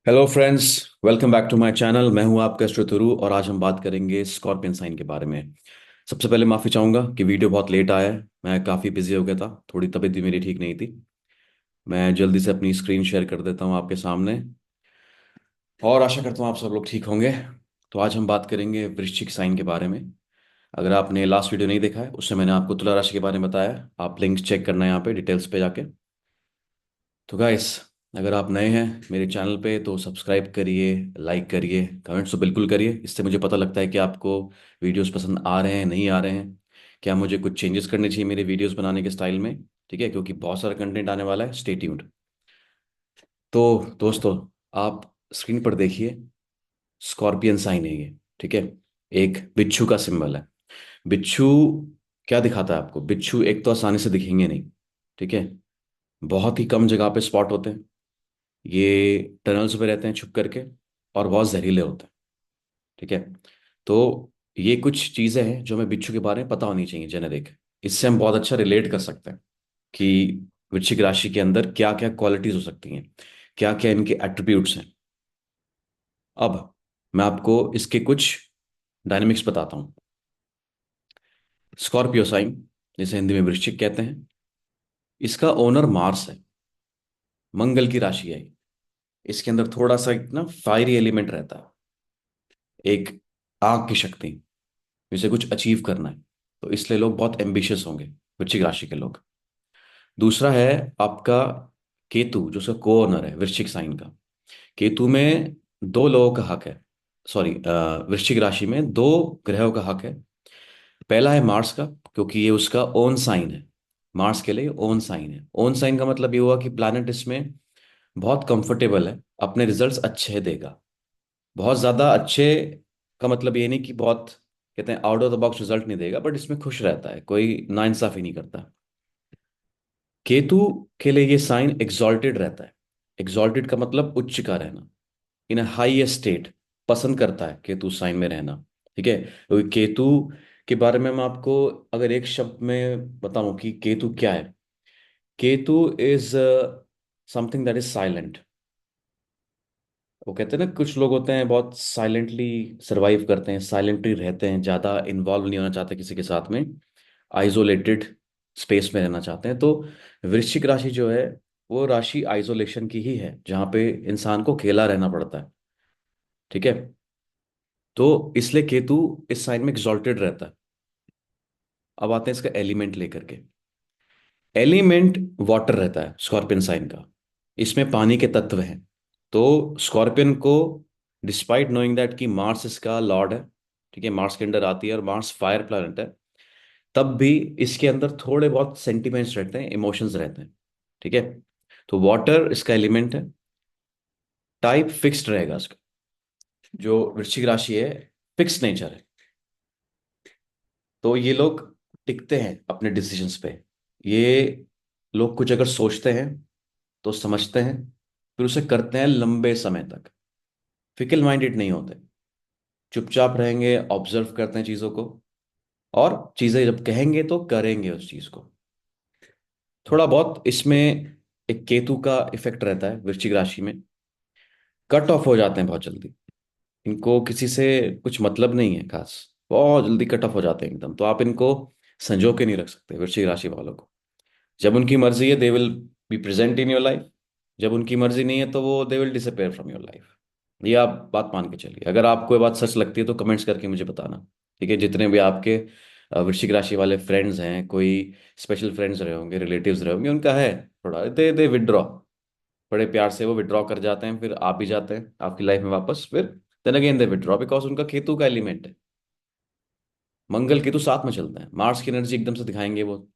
Hello friends. Welcome back to my channel. मैं हूं आपका श्रुतुरु और आज हम बात करेंगे स्कॉर्पियन साइन के बारे में। सबसे पहले माफ़ी चाहूँगा कि वीडियो बहुत लेट आया है। मैं काफ़ी बिजी हो गया था, थोड़ी तबीयत भी मेरी ठीक नहीं थी। मैं जल्दी से अपनी स्क्रीन शेयर कर देता हूं आपके सामने और आशा करता हूं आप सब लोग ठीक होंगे। तो आज हम बात करेंगे वृश्चिक साइन के बारे में। अगर आपने लास्ट वीडियो नहीं देखा है, उससे मैंने आपको तुला राशि के बारे में बताया। आप लिंक्स चेक करना है यहाँ पे डिटेल्स पे जाके। तो गाइस, अगर आप नए हैं मेरे चैनल पे तो सब्सक्राइब करिए, लाइक करिए, कमेंट्स तो बिल्कुल करिए। इससे मुझे पता लगता है कि आपको वीडियोस पसंद आ रहे हैं नहीं आ रहे हैं, क्या मुझे कुछ चेंजेस करने चाहिए मेरे वीडियोस बनाने के स्टाइल में। ठीक है, क्योंकि बहुत सारा कंटेंट आने वाला है। Stay tuned. तो दोस्तों, आप स्क्रीन पर देखिए, स्कॉर्पियन साइन है ये। ठीक है, एक बिच्छू का सिंबल है। बिच्छू क्या दिखाता है आपको? बिच्छू एक तो आसानी से दिखेंगे नहीं। ठीक है, बहुत ही कम जगह पे स्पॉट होते हैं। ये टनल्स में रहते हैं छुप करके और बहुत जहरीले होते हैं। ठीक है, तो ये कुछ चीज़ें हैं जो हमें बिच्छू के बारे में पता होनी चाहिए, जेनेरिक। इससे हम बहुत अच्छा रिलेट कर सकते हैं कि वृश्चिक राशि के अंदर क्या क्या क्वालिटीज हो सकती हैं, क्या क्या इनके एट्रीब्यूट्स हैं। अब मैं आपको इसके कुछ डायनेमिक्स बताता हूँ। स्कॉर्पियो साइन, जिसे हिंदी में वृश्चिक कहते हैं, इसका ओनर मार्स है। मंगल की राशि है ये। इसके अंदर थोड़ा सा एक ना फायरी एलिमेंट रहता है, एक आग की शक्ति, जिसे कुछ अचीव करना है। तो इसलिए लोग बहुत एम्बिशियस होंगे, वृश्चिक राशि के लोग। दूसरा है आपका केतु, जो उसका को ओनर है वृश्चिक साइन का। केतु में दो लोगों का हक है। सॉरी, वृश्चिक राशि में दो ग्रहों का हक है। पहला है मार्स का, क्योंकि ये उसका ओन साइन है। मार्स के लिए ओन साइन है। ओन साइन का मतलब ये हुआ कि प्लैनेट इसमें बहुत कंफर्टेबल है, अपने रिजल्ट्स अच्छे देगा। बहुत ज़्यादा अच्छे का मतलब ये नहीं कि बहुत, कहते हैं, out of the box result नहीं देगा, बट इसमें खुश रहता है, कोई नाइंसाफी नहीं करता। केतु के लिए ये साइन एग्जॉल्टेड रहता है। एग्जॉल्टेड का मतलब उच्च का रहना, इन हाई स्टेट पसंद करता है केतु साइन में रहना। ठीक है, क्योंकि केतु के बारे में मैं आपको अगर एक शब्द में बताऊं कि केतु क्या है। Ketu is something that is silent. वो कहते हैं ना, कुछ लोग होते हैं बहुत साइलेंटली सरवाइव करते हैं, साइलेंटली रहते हैं, ज़्यादा इन्वॉल्व नहीं होना चाहते किसी के साथ में, आइसोलेटेड स्पेस में रहना चाहते हैं। तो वृश्चिक राशि जो है, वो राशि आइसोलेशन की ही है, जहाँ पे इंसान को अकेला रहना पड़ता है। ठीक है, तो इसलिए केतु इस साइन में एक्सॉल्टेड रहता है। अब आते हैं इसका एलिमेंट लेकर के। एलिमेंट वाटर रहता है स्कॉर्पियन साइन का। इसमें पानी के तत्व हैं। तो स्कॉर्पियन को, डिस्पाइट नोइंग दैट कि मार्स इसका लॉर्ड है, ठीक है, मार्स के अंडर आती है और मार्स फायर प्लैनेट है, तब भी इसके अंदर थोड़े बहुत सेंटिमेंट्स रहते हैं, इमोशंस रहते हैं। ठीक है, तो वाटर इसका एलिमेंट है। टाइप फिक्स्ड रहेगा इसका। जो वृश्चिक राशि है, फिक्स नेचर है। तो ये लोग टिकते हैं अपने डिसीजंस पे। ये लोग कुछ अगर सोचते हैं तो समझते हैं, फिर उसे करते हैं लंबे समय तक। फिकल माइंडेड नहीं होते, चुपचाप रहेंगे, ऑब्जर्व करते हैं चीज़ों को, और चीज़ें जब कहेंगे तो करेंगे उस चीज़ को। थोड़ा बहुत इसमें एक केतु का इफेक्ट रहता है वृश्चिक राशि में। कट ऑफ हो जाते हैं बहुत जल्दी। इनको किसी से कुछ मतलब नहीं है खास, बहुत जल्दी कट ऑफ हो जाते हैं एकदम। तो आप इनको संजो के नहीं रख सकते वृश्चिक राशि वालों को। जब उनकी मर्जी है they will be present in your life, जब उनकी मर्जी नहीं है तो वो they will disappear from your life. ये आप बात मान के चलिए। अगर आपको ये बात सच लगती है तो कमेंट्स करके मुझे बताना। ठीक है, जितने भी आपके वृश्चिक राशि वाले फ्रेंड्स हैं, कोई स्पेशल फ्रेंड्स रहे होंगे, रिलेटिव्स रहे होंगे, उनका है थोड़ा, दे दे विड्रॉ। बड़े प्यार से वो विड्रॉ कर जाते हैं, फिर आप भी जाते हैं आपकी लाइफ में वापस, फिर then again they withdraw, because उनका केतु का एलिमेंट है। मंगल केतु साथ में चलते हैं, मार्स की एनर्जी एकदम से दिखाएंगे वो,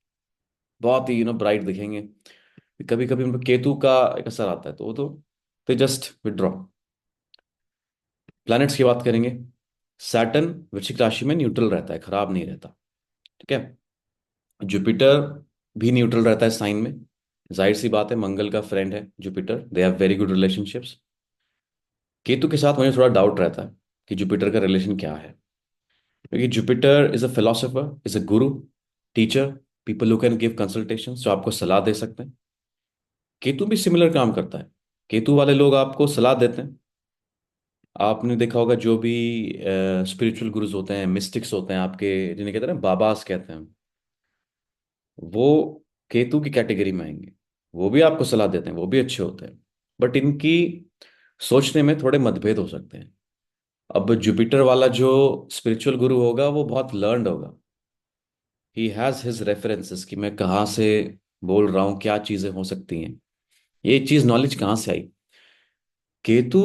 बहुत ही ब्राइट दिखेंगे। कभी कभी उन पर केतु का एक असर आता है तो वो तो दे जस्ट विड्रॉ। प्लैनेट्स की बात करेंगे। सैटर्न वृश्चिक राशि में न्यूट्रल रहता है, खराब नहीं रहता। ठीक है, जुपिटर भी न्यूट्रल रहता है साइन में। जाहिर सी बात है, मंगल का फ्रेंड है Jupiter, they have very good relationships. Ketu के साथ मुझे थोड़ा डाउट रहता है कि जुपिटर का रिलेशन क्या है, क्योंकि Jupiter is a philosopher, is a guru, teacher, people who can give consultation, जो आपको सलाह दे सकते हैं। केतु भी सिमिलर काम करता है। केतु वाले लोग आपको सलाह देते हैं, आपने देखा होगा जो भी स्पिरिचुअल गुरुज होते हैं, मिस्टिक्स होते हैं आपके, जिन्हें कहते हैं ना बाबास कहते हैं, वो केतु की कैटेगरी में आएंगे। वो भी आपको सलाह देते हैं, वो भी अच्छे होते हैं, बट इनकी सोचने में थोड़े मतभेद हो सकते हैं। अब जुपिटर वाला जो स्पिरिचुअल गुरु होगा वो बहुत लर्नड होगा। ही हैज हिज रेफरेंसेस कि मैं कहाँ से बोल रहा हूँ, क्या चीजें हो सकती हैं, ये चीज नॉलेज कहाँ से आई। केतु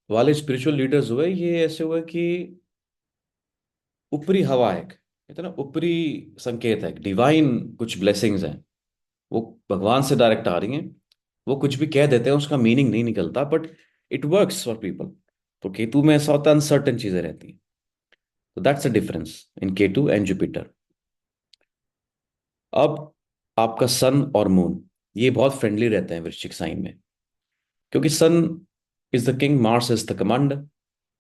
वाले स्पिरिचुअल लीडर्स हुए, ये ऐसे हुए कि ऊपरी हवा है, कहते हैं ना ऊपरी संकेत है, डिवाइन कुछ ब्लेसिंग्स हैं, वो भगवान से डायरेक्ट आ रही हैं। वो कुछ भी कह देते हैं, उसका मीनिंग नहीं निकलता, but it works for people. तो केतु में ऐसा होता है, अनसर्टेन चीजें रहती हैं। तो that's a difference in Ketu and Jupiter. अब आपका सन और मून, ये बहुत फ्रेंडली रहते हैं वृश्चिक साइन में, क्योंकि sun is the king, Mars is the command.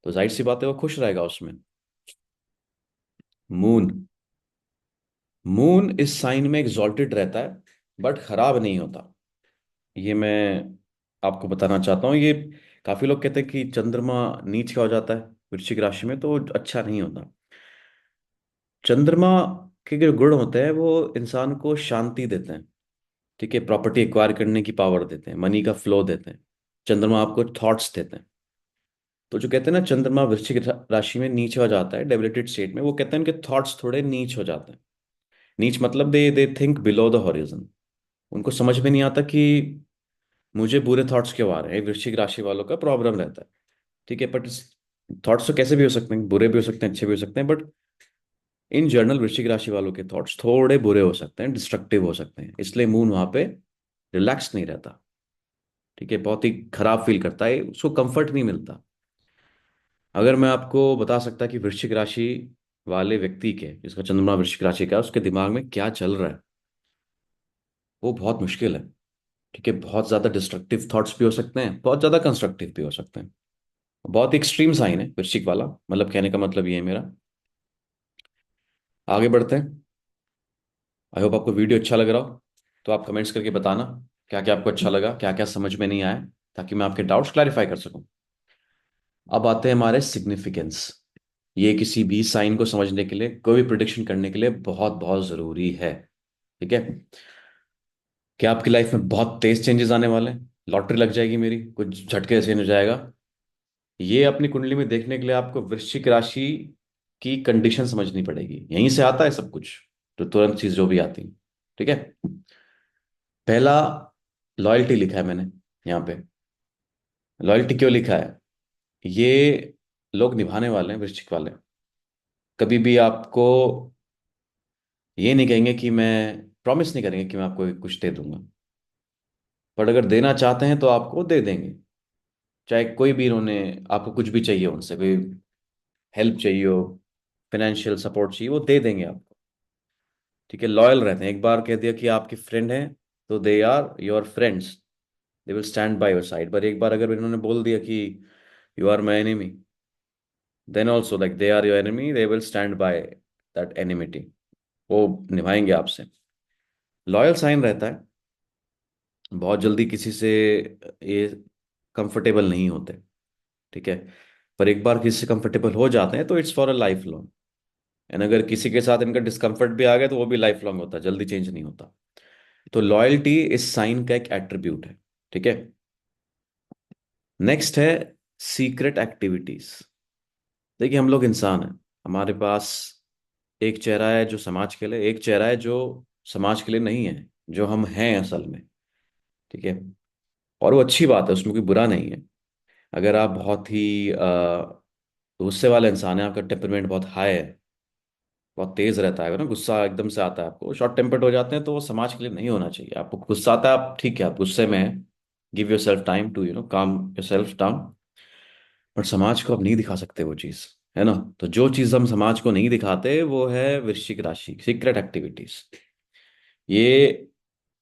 तो जाहिर सी बात है वो खुश रहेगा उसमें। मून, मून इस साइन में एग्जॉल्टेड रहता है, बट खराब नहीं होता। ये मैं आपको बताना चाहता हूँ। ये काफी लोग कहते हैं कि चंद्रमा नीच का हो जाता है वृश्चिक राशि में, तो अच्छा नहीं होता। चंद्रमा के जो गुण होते हैं वो इंसान को शांति देते हैं, ठीक है, प्रॉपर्टी एक्वायर करने की पावर देते हैं, मनी का फ्लो देते हैं। चंद्रमा आपको थॉट्स देते हैं। तो जो कहते हैं ना चंद्रमा वृश्चिक राशि में नीच हो जाता है डेबिलिटेड स्टेट में, वो कहते हैं उनके थॉट्स थोड़े नीच हो जाते हैं। नीच मतलब they they think below the horizon. उनको समझ में नहीं आता कि मुझे बुरे थॉट्स क्यों आ रहे हैं। वृश्चिक राशि वालों का प्रॉब्लम रहता है, ठीक है। बट थॉट्स तो कैसे भी हो सकते हैं, बुरे भी हो सकते हैं, अच्छे भी हो सकते हैं, बट इन जनरल वृश्चिक राशि वालों के थॉट्स थोड़े बुरे हो सकते हैं, डिस्ट्रक्टिव हो सकते हैं। इसलिए मून वहां पे रिलैक्स नहीं रहता, ठीक है, बहुत ही खराब फील करता है, उसको कंफर्ट नहीं मिलता। अगर मैं आपको बता सकता कि वृश्चिक राशि वाले व्यक्ति के, जिसका चंद्रमा वृश्चिक राशि का है, उसके दिमाग में क्या चल रहा है, वो बहुत मुश्किल है, ठीक है। बहुत ज्यादा डिस्ट्रक्टिव थॉट्स भी हो सकते हैं, बहुत ज्यादा कंस्ट्रक्टिव भी हो सकते हैं। बहुत एक्सट्रीम साइन है वृश्चिक वाला, मतलब कहने का मतलब ये है मेरा। आगे बढ़ते हैं। आई होप आपको वीडियो अच्छा लग रहा हो। तो आप कमेंट्स करके बताना क्या क्या आपको अच्छा लगा, क्या क्या समझ में नहीं आया, ताकि मैं आपके डाउट्स क्लैरिफाई कर सकूं। अब आते हैं हमारे सिग्निफिकेंस। ये किसी भी साइन को समझने के लिए, कोई भी प्रिडिक्शन करने के लिए बहुत बहुत जरूरी है, ठीक है। क्या आपकी लाइफ में बहुत तेज चेंजेस आने वाले हैं, लॉटरी लग जाएगी मेरी, कुछ झटके से हो जाएगा, ये अपनी कुंडली में देखने के लिए आपको वृश्चिक राशि की कंडीशन समझनी पड़ेगी। यहीं से आता है सब कुछ, तो तुरंत चीज जो भी आती है, ठीक है। पहला, लॉयल्टी लिखा है मैंने यहाँ पे। लॉयल्टी क्यों लिखा है? ये लोग निभाने वाले हैं वृश्चिक वाले। कभी भी आपको ये नहीं कहेंगे कि मैं, प्रॉमिस नहीं करेंगे कि मैं आपको कुछ दे दूंगा, पर अगर देना चाहते हैं तो आपको दे देंगे। चाहे कोई भी, इन्होंने आपको कुछ भी चाहिए, उनसे कोई हेल्प चाहिए हो, फाइनेंशियल सपोर्ट चाहिए, वो दे देंगे आपको, ठीक है। लॉयल रहते हैं। एक बार कह दिया कि आपके फ्रेंड हैं, तो they are your friends, they will stand by your side. पर एक बार अगर इन्होंने बोल दिया कि you are my enemy, then also like they are your enemy, they will stand by that enmity. वो निभाएंगे आपसे। लॉयल साइन रहता है, बहुत जल्दी किसी से ये कंफर्टेबल नहीं होते, ठीक है। पर एक बार किसी से कंफर्टेबल हो जाते हैं तो it's for a life long. And अगर किसी के साथ इनका डिस्कम्फर्ट भी आ गया तो वो भी लाइफ लॉन्ग होता है, जल्दी चेंज नहीं होता। तो लॉयल्टी इस साइन का एक एट्रीब्यूट है, ठीक है। नेक्स्ट है सीक्रेट एक्टिविटीज। देखिए हम लोग इंसान हैं, हमारे पास एक चेहरा है जो समाज के लिए, एक चेहरा है जो समाज के लिए नहीं है, जो हम हैं असल में, ठीक है। और वो अच्छी बात है, उसमें कोई बुरा नहीं है। अगर आप बहुत ही गुस्से वाले इंसान हैं, आपका टेम्परमेंट बहुत हाई है, बहुत तेज रहता है ना, गुस्सा एकदम से आता है, आपको शॉर्ट टेम्पर्ड हो जाते हैं, तो वो समाज के लिए नहीं होना चाहिए। आपको गुस्सा आता है, आप ठीक है, आप गुस्से में हैं, give yourself time to calm yourself down. पर समाज को आप नहीं दिखा सकते वो चीज़, है ना। तो जो चीज़ हम समाज को नहीं दिखाते वो है वृश्चिक राशि, सीक्रेट एक्टिविटीज। ये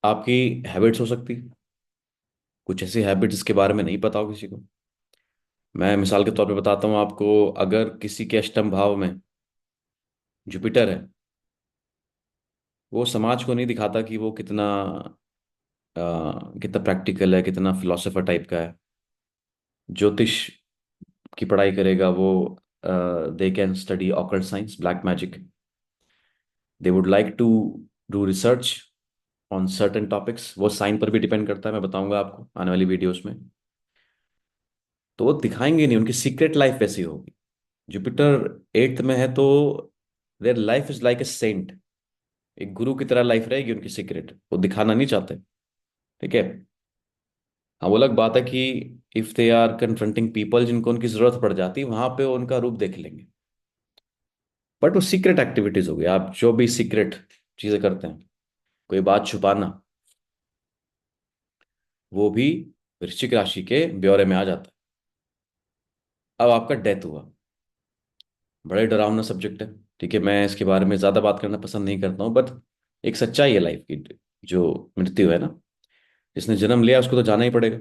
आपकी हैबिट्स हो सकती, कुछ ऐसी हैबिट्स जिसके बारे में नहीं पता हो किसी को। मैं मिसाल के तौर पे बताता हूँ आपको, अगर किसी के अष्टम भाव में जुपिटर है, वो समाज को नहीं दिखाता कि वो कितना कितना प्रैक्टिकल है, कितना फिलोसोफर टाइप का है। ज्योतिष की पढ़ाई करेगा वो they can study occult science, black magic. They would like to do research on certain topics. वो साइन पर भी डिपेंड करता है, मैं बताऊंगा आपको आने वाली वीडियोस में। तो वो दिखाएंगे नहीं, उनकी सीक्रेट लाइफ वैसी होगी। जुपिटर एट्थ में है तो their life is like a saint. एक गुरु की तरह लाइफ रहेगी उनकी, सीक्रेट वो दिखाना नहीं चाहते। ठीक है। हाँ, वो अलग बात है कि if they are confronting people जिनको उनकी जरूरत पड़ जाती है, वहां पे वो उनका रूप देख लेंगे। बट वो सीक्रेट एक्टिविटीज हो गई, आप जो भी सीक्रेट चीजें करते हैं, कोई बात छुपाना, वो भी वृश्चिक राशि के ब्यौरे में आ जाता है। अब आपका डेथ हुआ, बड़े डरावना सब्जेक्ट है। ठीक है, मैं इसके बारे में ज्यादा बात करना पसंद नहीं करता हूँ, बट एक सच्चाई है लाइफ की। जो मृत्यु है ना, जिसने जन्म लिया उसको तो जाना ही पड़ेगा।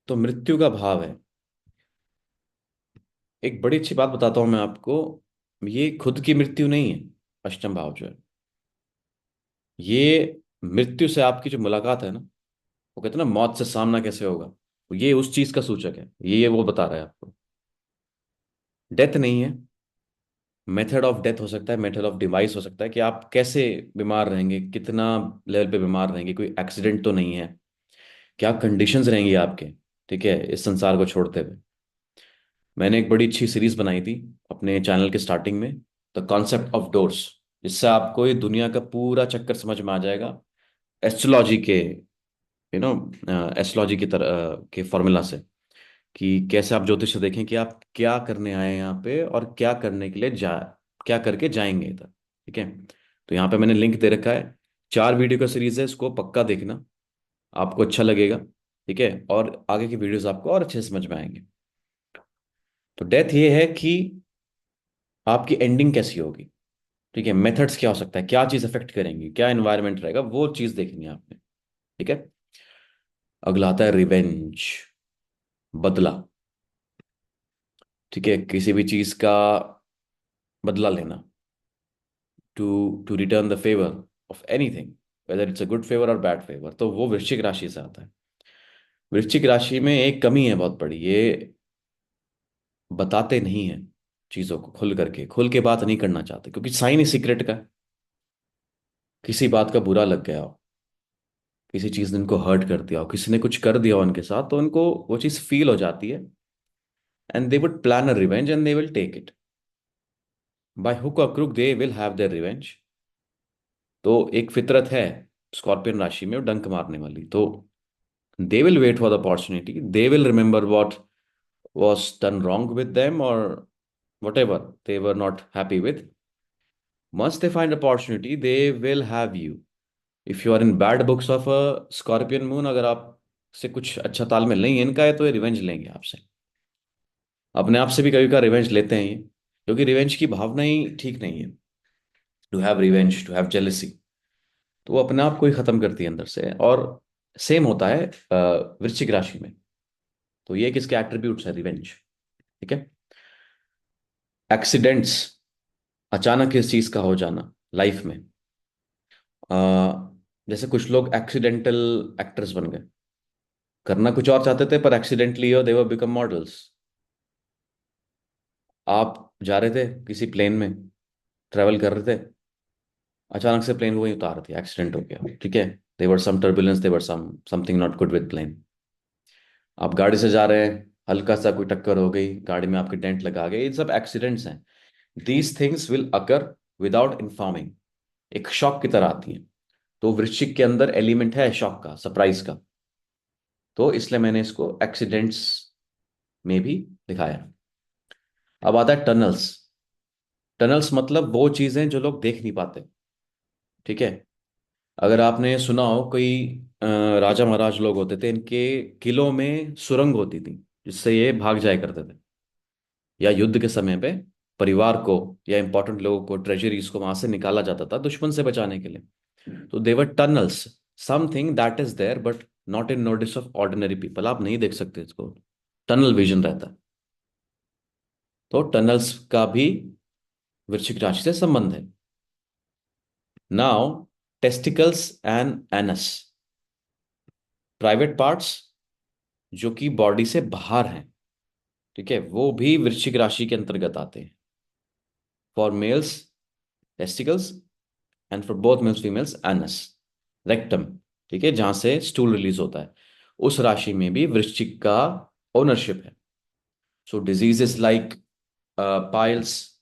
तो मृत्यु का भाव है। एक बड़ी अच्छी बात बताता हूं मैं आपको, ये खुद की मृत्यु नहीं है। अष्टम भाव जो है, ये मृत्यु से आपकी जो मुलाकात है ना, वो कहते हैं ना मौत से सामना कैसे होगा, ये उस चीज का सूचक है। ये वो बता रहा है आपको। डेथ नहीं है, मेथड ऑफ डेथ हो सकता है, मेथड ऑफ डिवाइस हो सकता है कि आप कैसे बीमार रहेंगे, कितना लेवल पे बीमार रहेंगे, कोई एक्सीडेंट तो नहीं है, क्या कंडीशंस रहेंगी आपके। ठीक है, इस संसार को छोड़ते हुए। मैंने एक बड़ी अच्छी सीरीज बनाई थी अपने चैनल के स्टार्टिंग में, द कॉन्सेप्ट ऑफ डोर्स, जिससे आपको ये दुनिया का पूरा चक्कर समझ में आ जाएगा। एस्ट्रोलॉजी के, एस्ट्रोलॉजी की तरह के फॉर्मूला से, कि कैसे आप ज्योतिष से देखें कि आप क्या करने आए हैं यहाँ पे और क्या करने के लिए क्या करके जाएंगे इधर। ठीक है। तो यहाँ पे मैंने लिंक दे रखा है, 4 वीडियो का सीरीज है, इसको पक्का देखना, आपको अच्छा लगेगा। ठीक है, और आगे की वीडियोस आपको और अच्छे से समझ में आएंगे। तो डेथ ये है कि आपकी एंडिंग कैसी होगी। ठीक है, मेथड्स क्या हो सकता है, क्या चीज अफेक्ट करेंगी, क्या एनवायरनमेंट रहेगा, वो चीज देखनी है आपने। ठीक है। अगला आता है रिवेंज, बदला। ठीक है, किसी भी चीज का बदला लेना, to to return the favour of anything, whether it's a good favour or bad favour, तो वो वृश्चिक राशि से आता है। वृश्चिक राशि में एक कमी है बहुत बड़ी, ये बताते नहीं है चीजों को खुल करके, खुल के बात नहीं करना चाहते, क्योंकि साइन ही सीक्रेट का है। किसी बात का बुरा लग गया हो, किसी चीज ने उनको हर्ट कर दिया हो, किसी ने कुछ कर दिया हो उनके साथ, तो उनको वो चीज फील हो जाती है, and they would plan a revenge and they will take it by hook or crook, they will have their revenge. तो एक फितरत है स्कॉर्पियन राशि में, वो डंक मारने वाली। तो they will wait for the opportunity, they will remember what was done wrong with them, or whatever they were not happy with. Once they find opportunity, they will have you. If you are in bad books of a Scorpion moon, अगर आप से कुछ अच्छा तालमेल नहीं है इनका है, तो ये रिवेंज लेंगे आपसे। अपने आप से भी कभी का रिवेंज लेते हैं ये, क्योंकि रिवेंज की भावना ही ठीक नहीं है। To have revenge, to have jealousy, तो वो अपने आप को ही खत्म करती है अंदर से। और सेम होता है वृश्चिक राशि में। तो ये किसके एट्रीब्यूट्स है, रिवेंज। ठीक है। एक्सीडेंट्स, अचानक किस चीज का हो जाना लाइफ में। अ, जैसे कुछ लोग एक्सीडेंटल एक्टर्स बन गए, करना कुछ और चाहते थे पर एक्सीडेंटली दे वर बिकम मॉडल्स। आप जा रहे थे किसी प्लेन में, ट्रेवल कर रहे थे, अचानक से प्लेन को वहीं उतार दिया, एक्सीडेंट हो गया। ठीक है, there were some turbulence, there were something not good with plane. आप गाड़ी से जा रहे हैं, हल्का सा कोई टक्कर हो गई, गाड़ी में आपके डेंट लगा गए, ये सब एक्सीडेंट्स हैं। These things will occur without informing, एक शॉक की तरह आती हैं। तो वृश्चिक के अंदर एलिमेंट है शॉक का, सरप्राइज का। तो इसलिए मैंने इसको एक्सीडेंट्स में भी दिखाया। अब आता है टनल्स। टनल्स मतलब वो चीजें जो लोग देख नहीं पाते। ठीक है। अगर आपने सुना हो, कोई राजा महाराज लोग होते थे, इनके किलों में सुरंग होती थी, जिससे ये भाग जाया करते थे। या युद्ध के समय पे परिवार को या इंपॉर्टेंट लोगों को, ट्रेजरीज को वहां से निकाला जाता था दुश्मन से बचाने के लिए। तो there were tunnels, something that is there but not in notice of ordinary people, आप नहीं देख सकते इसको। टनल विजन रहता है। तो टनल्स का भी वृश्चिक राशि से संबंध है। Now, testicles and anus, private parts जो कि बॉडी से बाहर हैं, ठीक है, वो भी वृश्चिक राशि के अंतर्गत आते हैं। For mails testicles, and for both mails females anus, rectum, ठीक है, जहां से स्टूल रिलीज होता है, उस राशि में भी वृश्चिक का ओनरशिप है। So diseases like piles,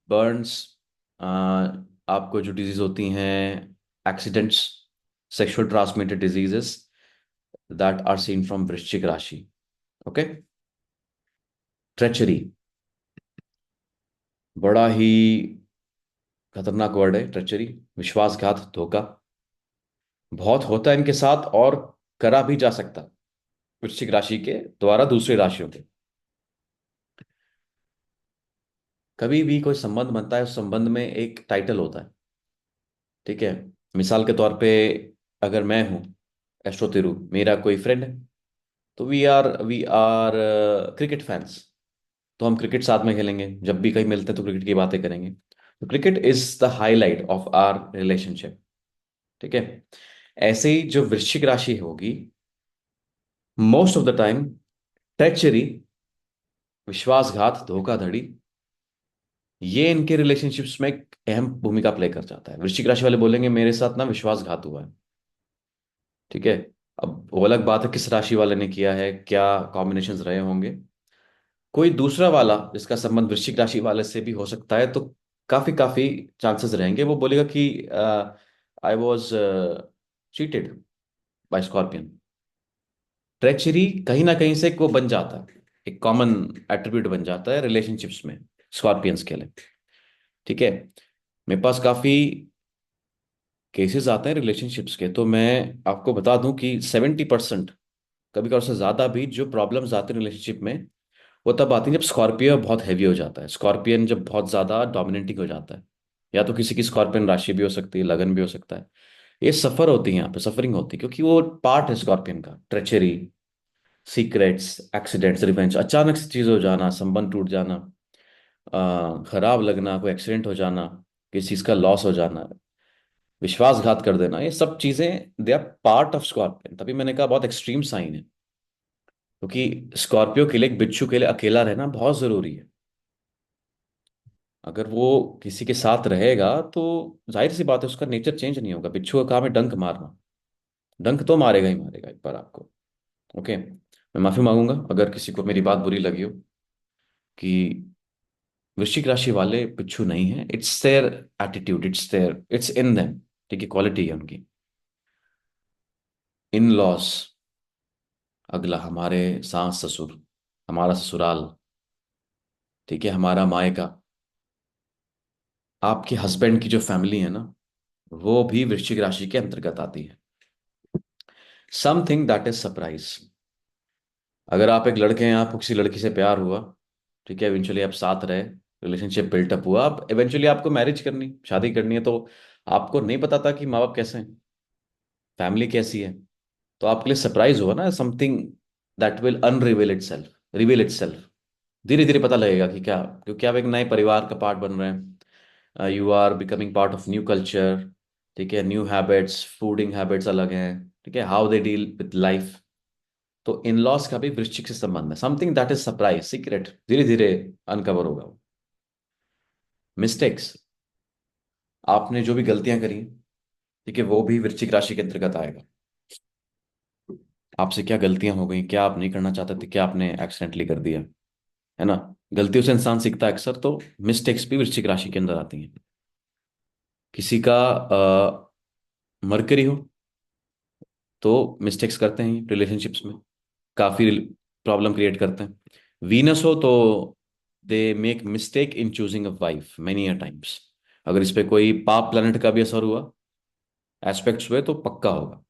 burns, आपको जो डिजीज होती हैं, accidents, sexual transmitted diseases that are seen from वृश्चिक राशि। ओके। ट्रेचरी, बड़ा ही खतरनाक वर्ड है ट्रेचरी, विश्वासघात, धोखा, बहुत होता है इनके साथ, और करा भी जा सकता वृश्चिक राशि के द्वारा दूसरी राशियों के। कभी भी कोई संबंध बनता है, उस संबंध में एक टाइटल होता है, ठीक है। मिसाल के तौर पे, अगर मैं हूं एस्ट्रो तिरु, मेरा कोई फ्रेंड है, तो वी आर क्रिकेट फैंस, तो हम क्रिकेट साथ में खेलेंगे, जब भी कहीं मिलते हैं तो क्रिकेट की बातें करेंगे, तो cricket is the highlight of our relationship, ठीक है। ऐसे ही जो वृश्चिक राशि होगी, most of the time treachery, विश्वासघात, धोखाधड़ी, ये इनके रिलेशनशिप्स में एक अहम भूमिका प्ले कर जाता है। वृश्चिक राशि वाले बोलेंगे मेरे साथ ना विश्वासघात हुआ है, ठीक है। अब वो अलग बात है किस राशि वाले ने किया है, क्या कॉम्बिनेशंस रहे होंगे। कोई दूसरा वाला जिसका संबंध वृश्चिक राशि वाले से भी हो सकता है, तो काफी काफी चांसेस रहेंगे, वो बोलेगा कि I was cheated by scorpion. Treachery कहीं ना कहीं से एक वो बन जाता है, एक कॉमन एट्रीब्यूट बन जाता है रिलेशनशिप्स में स्कॉर्पियंस के लिए, ठीक है। मेरे पास काफी केसेस आते हैं रिलेशनशिप्स के, तो मैं आपको बता दूं कि 70%, कभी कभार से ज्यादा भी, जो प्रॉब्लम्स आते हैं रिलेशनशिप में, वो तब आती है जब स्कॉर्पियो बहुत हैवी हो जाता है, स्कॉर्पियन जब बहुत ज्यादा डोमिनेटिंग हो जाता है। या तो किसी की स्कॉर्पियन राशि भी हो सकती है, लगन भी हो सकता है। ये सफर होती है, यहाँ पे सफरिंग होती है, क्योंकि वो पार्ट है स्कॉर्पियन का, ट्रेचरी, सीक्रेट्स, एक्सीडेंट्स, रिवेंज, अचानक से चीज हो जाना, संबंध टूट जाना, खराब लगना, कोई एक्सीडेंट हो जाना, किसी चीज का लॉस हो जाना, विश्वासघात कर देना, ये सब चीजें they are part of scorpion. तभी मैंने कहा बहुत एक्सट्रीम साइन है, क्योंकि स्कॉर्पियो के लिए, एक बिच्छू के लिए अकेला रहना बहुत जरूरी है। अगर वो किसी के साथ रहेगा तो जाहिर सी बात है उसका नेचर चेंज नहीं होगा। बिच्छू का काम है डंक मारना, डंक तो मारेगा ही मारेगा एक बार आपको। ओके, मैं माफी मांगूंगा अगर किसी को मेरी बात बुरी लगी हो, कि वृश्चिक राशि वाले बिच्छू नहीं है, it's their attitude, it's in them, ठीक है, क्वालिटी है उनकी। इन लॉस, अगला हमारे सास ससुर, हमारा ससुराल, ठीक है, हमारा मायका, आपके हस्बैंड की जो फैमिली है ना, वो भी वृश्चिक राशि के अंतर्गत आती है। Something that is surprise. अगर आप एक लड़के हैं, आपको किसी लड़की से प्यार हुआ, ठीक है, इवेंचुअली आप साथ रहे, रिलेशनशिप बिल्टअप हुआ, अब इवेंचुअली आपको मैरिज करनी, शादी करनी है, तो आपको नहीं पता था कि माँ बाप कैसे हैं, फैमिली कैसी है, तो आपके लिए सरप्राइज हुआ ना, something that will अनरिवील itself, reveal itself. धीरे धीरे पता लगेगा कि क्या, क्योंकि आप एक नए परिवार का पार्ट बन रहे हैं, you are becoming part of new culture, ठीक है, न्यू हैबिट्स, फूडिंग हैबिट्स अलग हैं, ठीक है, how they deal with life. तो इन लॉस का भी वृश्चिक से संबंध है, something that is surprise, secret, धीरे धीरे अनकवर होगा। मिस्टेक्स, आपने जो भी गलतियां करी, ठीक है, वो भी वृश्चिक राशि के अंतर्गत आएगा। आपसे क्या गलतियां हो गई, क्या आप नहीं करना चाहते थे, क्या आपने एक्सीडेंटली कर दिया, है ना। गलतियों से इंसान सीखता है अक्सर, तो मिस्टेक्स भी वृश्चिक राशि के अंदर आती हैं। किसी का मरकरी हो तो मिस्टेक्स करते हैं रिलेशनशिप्स में, काफी प्रॉब्लम क्रिएट करते हैं। वीनस हो तो they make mistake in choosing a wife many a times. अगर इस पे कोई पाप प्लैनेट का भी असर हुआ, एस्पेक्ट्स हुए, तो पक्का होगा।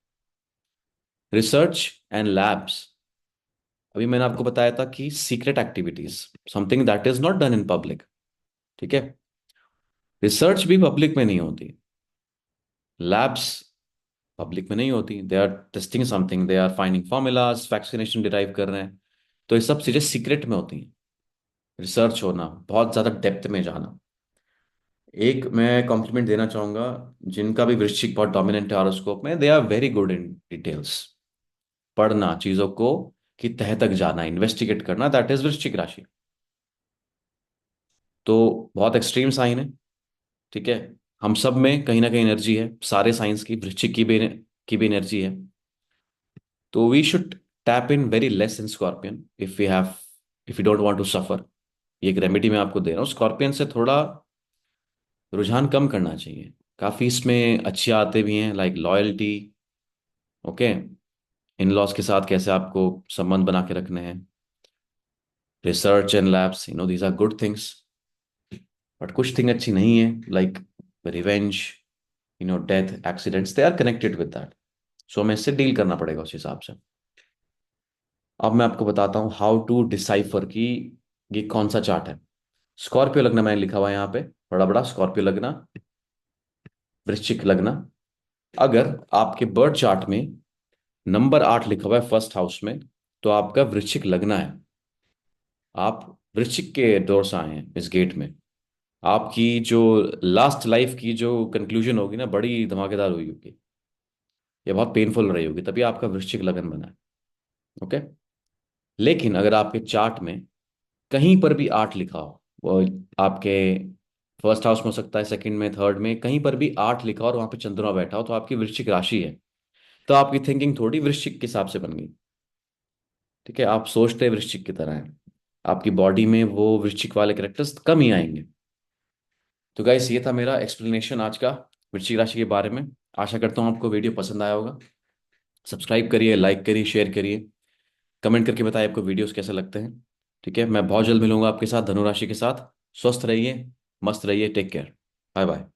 रिसर्च एंड लैब्स, अभी मैंने आपको बताया था कि secret activities, something that is not done in public, ठीक है। रिसर्च भी पब्लिक में नहीं होती, लैब्स पब्लिक में नहीं होती, they are testing something, they are finding formulas, vaccination derive कर रहे हैं, तो ये सब चीजें सीक्रेट में होती हैं। रिसर्च होना, बहुत ज्यादा डेप्थ में जाना। एक मैं कॉम्प्लीमेंट देना चाहूंगा, जिनका भी वृश्चिक बहुत डोमिनेंट है हॉरोस्कोप में, they are very good in details, पढ़ना चीजों को, कि तह तक जाना, इन्वेस्टिगेट करना, दैट इज वृश्चिक राशि। तो बहुत एक्सट्रीम साइन है। ठीक है। हम सब में कहीं ना कहीं एनर्जी है, सारे साइंस की, वृश्चिक की भी एनर्जी है। तो we should tap in very less in scorpion if you don't want to suffer. ये एक रेमेडी मैं आपको दे रहा हूँ, स्कॉर्पियन से थोड़ा रुझान कम करना चाहिए। काफी इसमें अच्छी आते भी हैं, like loyalty. Okay. In laws के साथ कैसे आपको संबंध बना के रखने हैं, research and labs, these are good things. But कुछ थिंग अच्छी नहीं है, like revenge, death, accidents, they are connected with that. So हमें इससे डील करना पड़ेगा उस हिसाब से। अब मैं आपको बताता हूँ हाउ टू डिसाइफर कि ये कौन सा चार्ट है। स्कॉर्पियो लगना मैंने लिखा हुआ है यहाँ पे, बड़ा बड़ा स्कॉर्पियो लगना, वृश्चिक लगना। अगर आपके बर्थ चार्ट में नंबर 8 लिखा हुआ है फर्स्ट हाउस में, तो आपका वृश्चिक लगना है। आप वृश्चिक के डोर से आए हैं इस गेट में। आपकी जो लास्ट लाइफ की जो कंक्लूजन होगी ना, बड़ी धमाकेदार हुई होगी, ये बहुत पेनफुल रही होगी, तभी आपका वृश्चिक लगन बना है। ओके। लेकिन अगर आपके चार्ट में कहीं पर भी 8 लिखा हो, वो आपके फर्स्ट हाउस में हो सकता है, सेकंड में, थर्ड में, कहीं पर भी 8 लिखा हो और वहां पे चंद्रमा बैठा हो, तो आपकी वृश्चिक राशि है। तो आपकी थिंकिंग थोड़ी वृश्चिक के हिसाब से बन गई। ठीक है, आप सोचते वृश्चिक की तरह हैं, आपकी बॉडी में वो वृश्चिक वाले करेक्टर्स कम ही आएंगे। तो गाइस, ये था मेरा एक्सप्लेनेशन आज का वृश्चिक राशि के बारे में। आशा करता हूँ आपको वीडियो पसंद आया होगा। सब्सक्राइब करिए, लाइक करिए, शेयर करिए, कमेंट करके बताइए आपको वीडियोस कैसे लगते हैं। ठीक है, मैं बहुत जल्द मिलूंगा आपके साथ धनु राशि के साथ। स्वस्थ रहिए, मस्त रहिए, टेक केयर, बाय बाय।